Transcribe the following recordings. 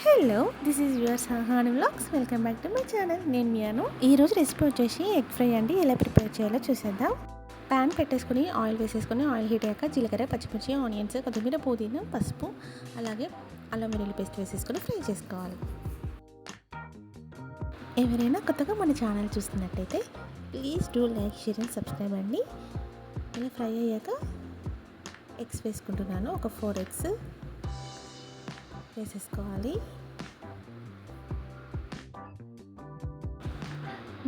Hello, this is your Sahani vlogs. Welcome back to my channel. నేను మియాను. ఈరోజు recipe వచ్చేసి ఎగ్ ఫ్రై అండి. ఎలా ప్రిపేర్ చేయాలో చూసేద్దాం. ప్యాన్ పెట్టేసుకొని ఆయిల్ వేసేసుకొని ఆయిల్ హీట్ అయ్యాక జీలకర్ర, పచ్చిమిర్చి, ఆనియన్స్, కొత్తిమీర, పుదీనా, పసుపు, అలాగే అల్లం వెల్లుల్లి పేస్ట్ వేసేసుకొని ఫ్రై చేసుకోవాలి. ఎవరైనా కొత్తగా మన ఛానల్ చూస్తున్నట్టయితే please do like, share and subscribe అండి. ఇలా ఫ్రై అయ్యాక ఎగ్స్ వేసుకుంటున్నాను. ఒక 4 ఎగ్స్ వేసేసుకోవాలి.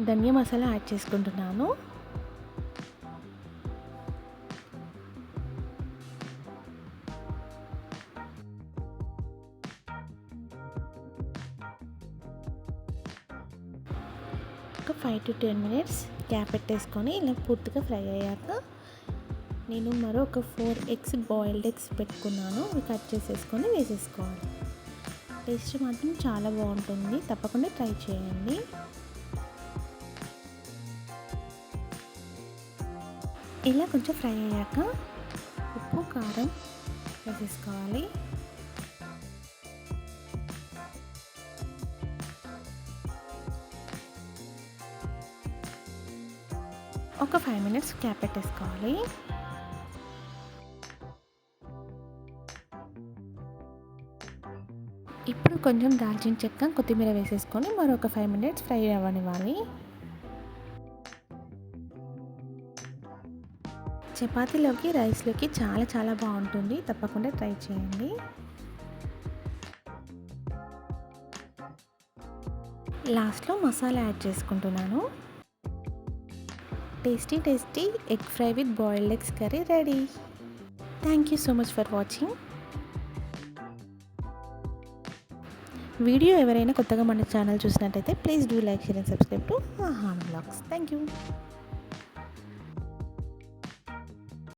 ధనియా మసాలా యాడ్ చేసుకుంటున్నాను. ఒక 5 to 10 minutes గ్యాప్ పెట్టేసుకొని ఇలా పూర్తిగా ఫ్రై అయ్యాక నేను మరొక 4 ఎగ్స్ బాయిల్డ్ ఎగ్స్ పెట్టుకున్నాను. అవి కట్ చేసేసుకొని వేసేసుకోవాలి. టేస్ట్ మాత్రం చాలా బాగుంటుంది, తప్పకుండా ట్రై చేయండి. ఇలా కొంచెం ఫ్రై అయ్యాక ఉప్పు, కారం వేసేసుకోవాలి. ఒక 5 minutes క్యాప్ పెట్టేసుకోవాలి. ఇప్పుడు కొంచెం దాల్చిన చెక్క, కొత్తిమీర వేసేసుకొని మరొక 5 minutes ఫ్రై అవ్వనివ్వాలి. చపాతీలోకి, రైస్లోకి చాలా చాలా బాగుంటుంది, తప్పకుండా ట్రై చేయండి. లాస్ట్లో మసాలా యాడ్ చేసుకుంటున్నాను. Tasty tasty egg fry with boiled eggs curry ready. Thank you so much for watching. Video ఎవరైనా కొత్తగా మన ఛానల్ చూసినట్టయితే please do like, share and subscribe to Sahani vlogs. Thank you.